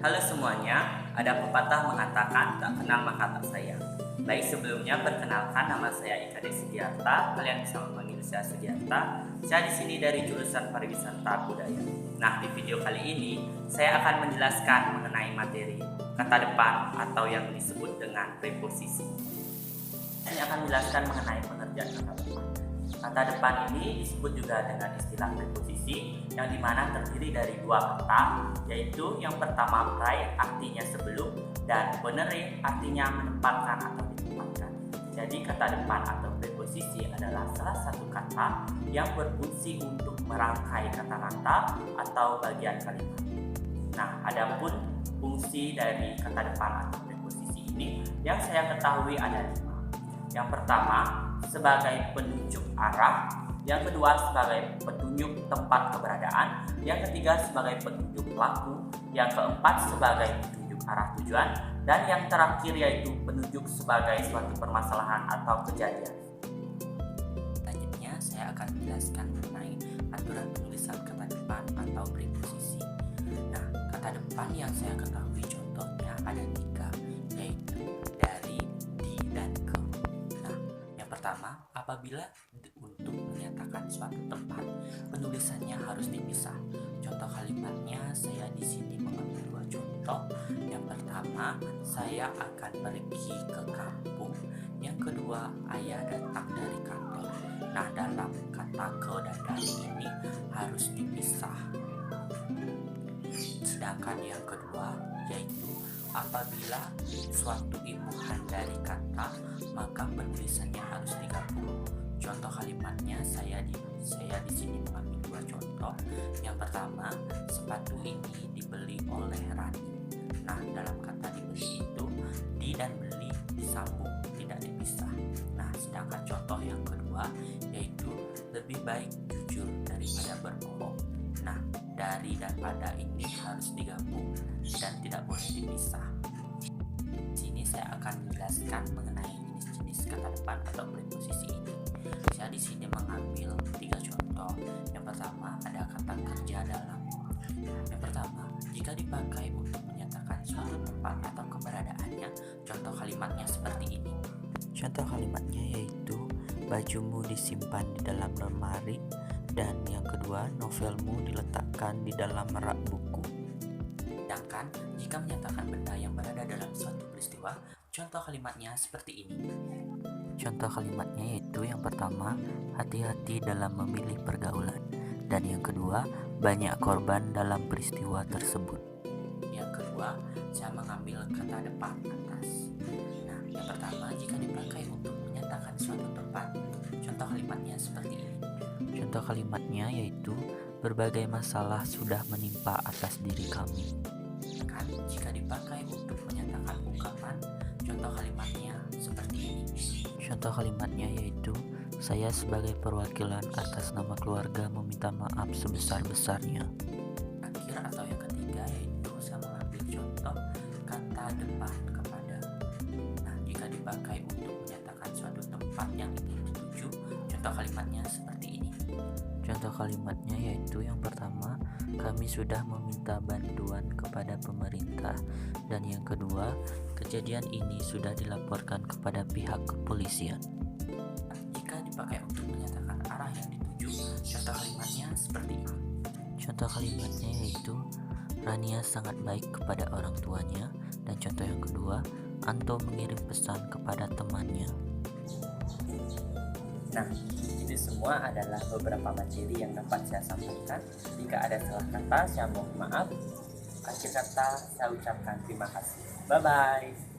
Halo semuanya, ada pepatah mengatakan tak kenal maka tak sayang. Baik, sebelumnya perkenalkan, nama saya Ika Desidiarta. Kalian bisa memanggil saya Sudiarta. Saya di sini dari jurusan Pariwisata Budaya. Nah, di video kali ini saya akan menjelaskan mengenai materi kata depan atau yang disebut dengan preposisi. Saya akan menjelaskan mengenai pengerjaan kata depan. Kata depan ini disebut juga dengan istilah preposisi, yang dimana terdiri dari dua kata, yaitu yang pertama prai artinya sebelum, dan ponere artinya menempatkan atau ditempatkan. Jadi kata depan atau preposisi adalah salah satu kata yang berfungsi untuk merangkai kata-kata atau bagian kalimat. Nah, adapun fungsi dari kata depan atau preposisi ini yang saya ketahui ada 5. Yang pertama, sebagai penunjuk arah. Yang kedua, sebagai petunjuk tempat keberadaan. Yang ketiga, sebagai petunjuk pelaku. Yang keempat, sebagai petunjuk arah tujuan. Dan yang terakhir yaitu penunjuk sebagai suatu permasalahan atau kejadian. Selanjutnya, saya akan menjelaskan mengenai aturan penulisan kata depan atau preposisi. Nah, kata depan yang saya ketahui contohnya ada 3, yaitu dari, di, dan ke. Nah, yang pertama, apabila untuk menyatakan suatu tempat, penulisannya harus dipisah. Contoh kalimatnya saya di sini mengambil 2 contoh. Yang pertama, saya akan pergi ke kampung. Yang kedua, ayah datang dari kantor. Nah, dalam kata ke dan dari ini harus dipisah. Sedangkan yang kedua yaitu apabila suatu imbuhan dari kata, maka penulisannya harus digabung. Contoh kalimatnya saya di sini mengambil 2 contoh. Yang pertama, sepatu ini dibeli oleh Rani. Nah, dalam kata dibeli itu di dan beli disambung, tidak dipisah. Nah, sedangkan contoh yang kedua yaitu lebih baik jujur daripada berbohong. Nah, dari dan pada ini harus digabung dan tidak boleh dipisah. Di sini saya akan menjelaskan mengenai jenis-jenis kata depan atau preposisi ini. Saya di sini mengambil 3 contoh. Yang pertama ada kata kerja dalam. Yang pertama, jika dipakai untuk menyatakan suatu tempat atau keberadaannya, contoh kalimatnya seperti ini. Contoh kalimatnya yaitu bajumu disimpan di dalam lemari, dan yang kedua, novelmu diletakkan di dalam rak buku. Sedangkan jika menyatakan benda yang berada dalam suatu peristiwa, contoh kalimatnya seperti ini. Contoh kalimatnya yaitu yang pertama, hati-hati dalam memilih pergaulan, dan yang kedua, banyak korban dalam peristiwa tersebut. Yang kedua, saya mengambil kata depan atas. Nah, yang pertama, jika dipakai untuk menyatakan suatu tempat, contoh kalimatnya seperti ini. Contoh kalimatnya yaitu berbagai masalah sudah menimpa atas diri kami. Kan, jika dipakai untuk menyatakan ungkapan, contoh kalimatnya seperti ini. Contoh kalimatnya yaitu saya sebagai perwakilan atas nama keluarga meminta maaf sebesar-besarnya. Akhir atau yang ketiga yaitu saya mengambil contoh kata depan kepada. Nah, jika dipakai untuk menyatakan suatu tempat yang ingin dituju, contoh kalimatnya seperti ini. Contoh kalimatnya yaitu yang pertama, kami sudah meminta bantuan kepada pemerintah, dan yang kedua, kejadian ini sudah dilaporkan kepada pihak kepolisian. Jika dipakai untuk menyatakan arah yang dituju, contoh kalimatnya seperti ini. Contoh kalimatnya yaitu Rania sangat baik kepada orang tuanya, dan contoh yang kedua, Anto mengirim pesan kepada temannya. Nah, itu semua adalah beberapa materi yang dapat saya sampaikan. Jika ada salah kata, saya mohon maaf. Akhir kata, saya ucapkan terima kasih. Bye-bye.